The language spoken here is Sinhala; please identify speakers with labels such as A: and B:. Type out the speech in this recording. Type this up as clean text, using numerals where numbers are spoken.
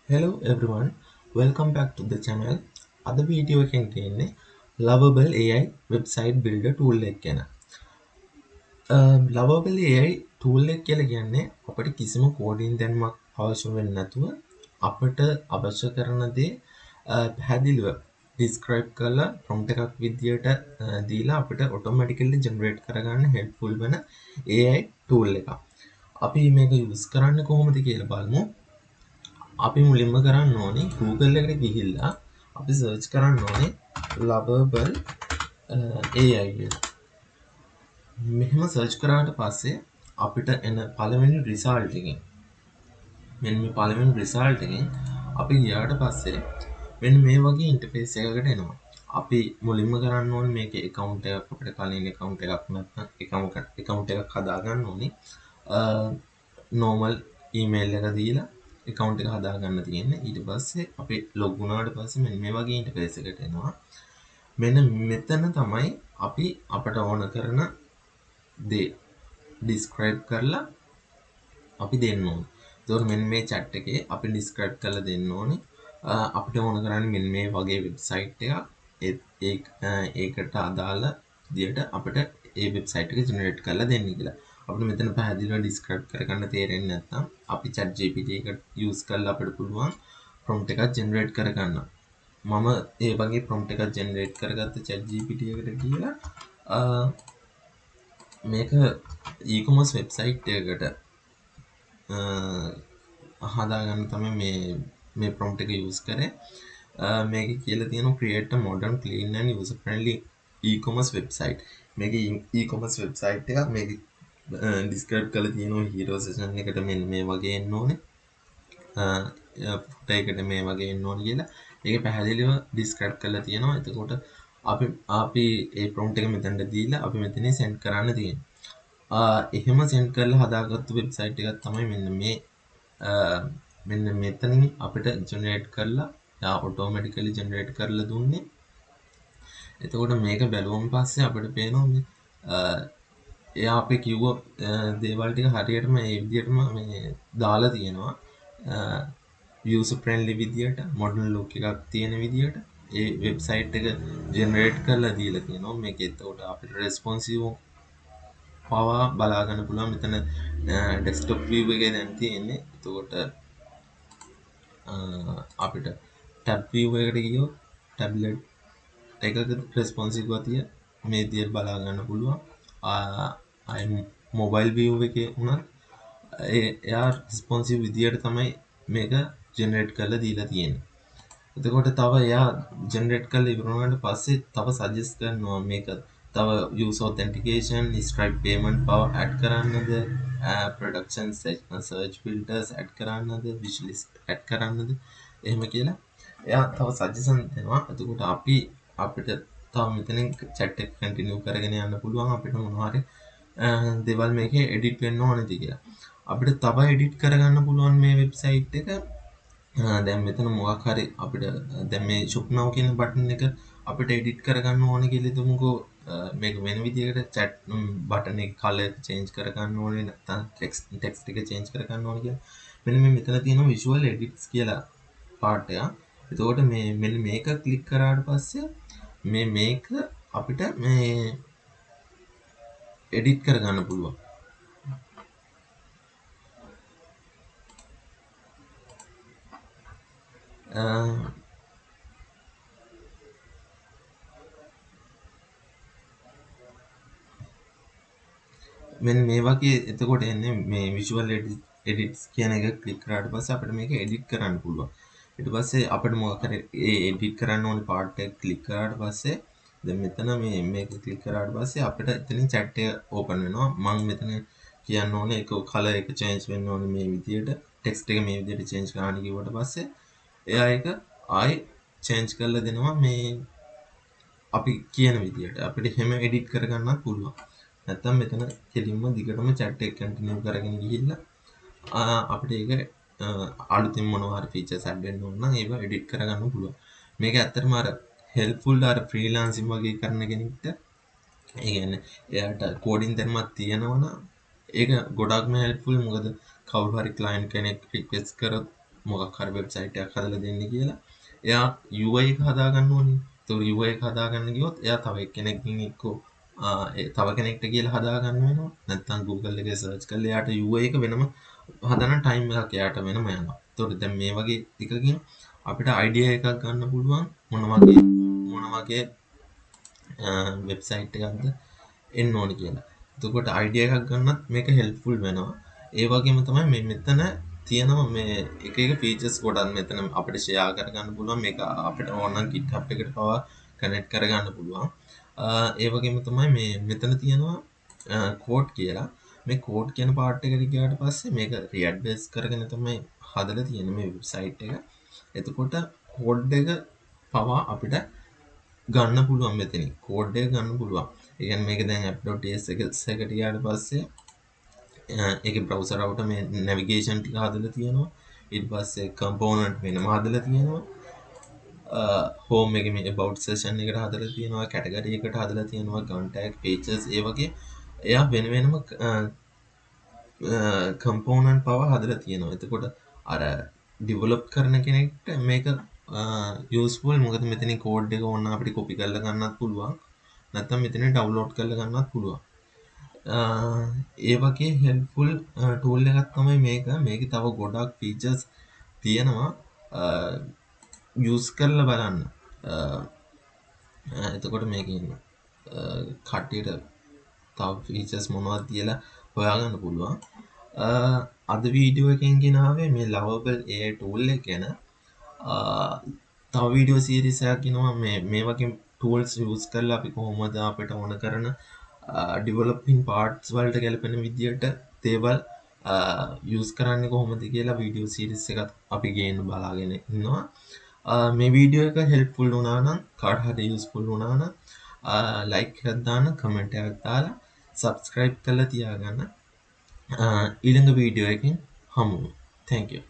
A: Hello everyone, welcome back to the channel. අද වීඩියෝ එකෙන් තියෙන්නේ Lovable AI website builder tool එක ගැන. Lovable AI tool එක කියලා කියන්නේ අපිට කිසිම කෝඩින් දැනුමක් අවශ්‍ය වෙන්නේ නැතුව අපිට අවශ්‍ය කරන දේ පැහැදිලිව describe කරලා prompt එකක් විදියට දීලා අපිට automatically generate කරගන්න helpful වෙන AI tool එකක්. අපි මේක use කරන්නේ කොහොමද කියලා බලමු. අපි මුලින්ම කරන්න ඕනේ Google එකට ගිහිල්ලා අපි සර්ච් කරන්න ඕනේ lovable AI කියලා. මෙහෙම සර්ච් කරාට පස්සේ අපිට එන පළවෙනි රිසල්ට් එකෙන් මෙන්න මේ පළවෙනි රිසල්ට් එකෙන් අපි ගියාට පස්සේ මෙන්න මේ වගේ ඉන්ටර්ෆේස් එකකට එනවා. අපි මුලින්ම කරන්න ඕනේ මේකේ account එකක් අපිට කලින් account එකක් නැත්නම් account එකක් හදා ගන්න ඕනේ. normal email එක දීලා account එක හදා ගන්න තියෙන්නේ. ඊට පස්සේ අපි log වුණාට පස්සේ මෙන්න මේ වගේ ඉන්ටර්ෆේස් එකකට එනවා. මෙන්න මෙතන තමයි අපි අපට ඕන කරන දේ describe කරලා අපි දෙන්න ඕනේ. ඒතකොට මෙන්න මේ chat එකේ අපි describe කරලා දෙන්න ඕනේ. අපිට ඕන කරන්නේ මෙන්න මේ වගේ වෙබ්සයිට් එකක් ඒකට අදාළ විදියට අපිට ඒ වෙබ්සයිට් එක ජෙනරේට් කරලා දෙන්න කියලා. අපිට මෙතන පැහැදිලිව describe කරගන්න තේරෙන්නේ නැත්නම් අපි chat GPT එක use කරලා අපිට පුළුවන් prompt එකක් generate කරගන්න. මම ඒ වගේ prompt එකක් generate කරගත්ත chat GPT එකට කියලා මේක e-commerce website එකකට හදාගන්න තමයි මේ prompt එක use කරේ. මේකේ කියලා තියෙනවා create a modern clean and user friendly e-commerce website. මේකේ e-commerce website එකක් මේකේ describe කරලා තියෙනවා hero session එකට මෙන්න මේ වගේ එන්න ඕනේ. footer එකට මේ වගේ එන්න ඕනේ කියලා. ඒක පැහැදිලිව describe කරලා තියෙනවා. එතකොට අපි ඒ prompt එක මෙතනට දීලා අපි මෙතනින් send කරන්න තියෙනවා. එහෙම send කරලා හදාගත්තු website එකක් තමයි මෙන්න මෙතනින් අපිට generate කරලා automatically generate කරලා දුන්නේ. එතකොට මේක බැලුවම පස්සේ අපිට පේනවා මේ එයා අපි කිව්ව දේවල් ටික හරියටම මේ විදිහටම මේ දාලා තියෙනවා. user friendly විදියට modern look එකක් තියෙන විදියට ඒ website එක generate කරලා දීලා තියෙනවා. මේක එතකොට අපිට responsive පවා බලා ගන්න පුළුවන්. මෙතන desktop view එකේ දැන් තියෙන්නේ. එතකොට අපිට tab view එකට ගියොත් tablet එකක responsive ගතිය මේ විදියට බලා ගන්න පුළුවන්. mobile view එකේ උනත් එයා responsive විදියට තමයි මේක generate කරලා දීලා තියෙන්නේ. එතකොට තව එයා generate කරලා ඉවර වුණාට පස්සේ තව suggest කරනවා මේක තව use authentication, Stripe payment power add කරන්නද, production search filters add කරන්නද, wishlist add කරන්නද එහෙම කියලා එයා තව suggestion දෙනවා. එතකොට අපිට තව මෙතනින් chat එක continue කරගෙන යන්න පුළුවන්. අපිට මොනවා හරි දේවල් මේකේ edit වෙන්න ඕනේද කියලා. අපිට තව edit කරගන්න පුළුවන් මේ website එක. දැන් මෙතන මොකක් හරි අපිට දැන් මේ shop now කියන බටන් එක අපිට edit කරගන්න ඕනේ කියලා හිතමුකෝ. මේක වෙන විදිහකට chat බටන් එක color change කරගන්න ඕනේ නැත්නම් text එක change කරගන්න ඕනේ කියලා. මෙන්න මේ මෙතන තියෙන visual edits කියලා part එක. එතකොට මෙන්න මේක click කරාට පස්සේ මේක අපිට මේ edit කරගන්න පුළුවන්. මෙන්න මේ වගේ එතකොට එන්නේ මේ visual edits කියන එක ක්ලික් කරාට පස්සේ අපිට මේක edit කරන්න පුළුවන්. ඊට පස්සේ අපිට මොකක් හරි ඒ edit කරන්න ඕනේ part එක ක්ලික් කරාට පස්සේ දැන් මෙතන මේක ක්ලික් කරාට පස්සේ අපිට එතනින් chat එක open වෙනවා. මම මෙතන කියන්න ඕනේ ඒක color එක change වෙන්න ඕනේ මේ විදියට. text එක මේ විදියට change කරන්න කිව්වට පස්සේ එයා ඒක ආයි change කරලා දෙනවා මේ අපි කියන විදියට. අපිට හැම edit කරගන්නත් පුළුවන්. නැත්තම් මෙතන කෙලින්ම දිගටම chat එක continue කරගෙන ගිහිල්ලා අපිට ඒක අලුතින් මොනවා හරි features add වෙන්න ඕන නම් ඒවා edit කරගන්න පුළුවන්. මේක ඇත්තටම අර helpful අර freelancing වගේ කරන කෙනෙක්ට ඒ කියන්නේ එයාට coding දැනුමක් තියෙනවා නම් ඒක ගොඩක්ම helpful. මොකද කවුරු හරි client කෙනෙක් request කරොත් මොකක් හරි වෙබ්සයිට් එකක් හදලා දෙන්න කියලා. එයා UI එක හදාගන්න ඕනේ. ඒතකොට UI එක හදාගන්න ගියොත් එයා තව එක්කෙනෙක්ගෙන් එක්කෝ තව කෙනෙක්ට කියලා හදාගන්න වෙනවා. නැත්නම් Google එකේ සර්ච් කරලා එයාට UI එක වෙනම හදන්න ටයිම් එකක් එයාට වෙනම යනවා. ඒතකොට දැන් මේ වගේ ටිකකින් අපිට අයිඩියා එකක් ගන්න පුළුවන් මොන වගේ වෙබ්සයිට් එකක්ද එන්න ඕනි කියලා. එතකොට අයිඩියා එකක් ගන්නත් මේක හෙල්ප්ෆුල් වෙනවා. ඒ වගේම තමයි මේ මෙතන තියෙනවා මේ එක එක ෆීචර්ස් ගොඩක් මෙතන අපිට ෂෙයා කරගන්න පුළුවන්. මේක අපිට ඕන නම් GitHub එකට පවා කනෙක්ට් කරගන්න පුළුවන්. ඒ වගේම තමයි මේ මෙතන තියෙනවා කෝඩ් කියලා. මේ කෝඩ් කියන පාර්ට් එකට ගියාට පස්සේ මේක React base කරගෙන තමයි හදලා තියෙන්නේ මේ වෙබ්සයිට් එක. එතකොට කෝඩ් එක පවා අපිට ගන්න පුළුවන් මෙතනින්. කෝඩ් එක ගන්න පුළුවන්. ඒ කියන්නේ මේක දැන් app.ts එකට ගියාට පස්සේ ඒකේ browser out මේ navigation ටික හදලා තියෙනවා. ඊට පස්සේ component වෙනම හදලා තියෙනවා. home එකේ මේ about session එකට හදලා තියෙනවා. category එකට හදලා තියෙනවා. contact pages ඒ වගේ එයා වෙන වෙනම කම්පෝනන්ට් පවා හදලා තියෙනවා. එතකොට අර ඩිවලොප් කරන කෙනෙක්ට මේක යූස්ෆුල්. මොකද මෙතනින් කෝඩ් එක ඕන අපිට කොපි කරලා ගන්නත් පුළුවන්. නැත්නම් මෙතනින් ඩවුන්ලෝඩ් කරලා ගන්නත් පුළුවන්. ඒ වගේ හෙල්ප්ෆුල් ටූල් එකක් තමයි මේක. මේකේ තව ගොඩක් ෆීචර්ස් තියෙනවා. යූස් කරලා බලන්න. එතකොට මේකෙන් කට්ටියට තව ෆීචර්ස් මොනවද කියලා හොයාගන්න පුළුවන්. අද වීඩියෝ එකෙන් ගෙනාවේ මේ Lovable AI tool එක ගැන. තව වීඩියෝ සීරීස් එකක් ගෙනවා මේ වගේ tools use කරලා අපි කොහොමද අපිට ඕන කරන developing parts වලට ගැලපෙන විදියට දේවල් use කරන්නේ කොහොමද කියලා වීඩියෝ සීරීස් එකක් අපි ගේන්න බලාගෙන ඉන්නවා. මේ වීඩියෝ එක helpful වුණා නම් කාට හරි useful වුණා නම් like එකක් දාන්න, comment එකක් දාලා subscribe කරලා තියාගන්න. ඊළඟ වීඩියෝ එකකින් හමුවෙමු. Thank you.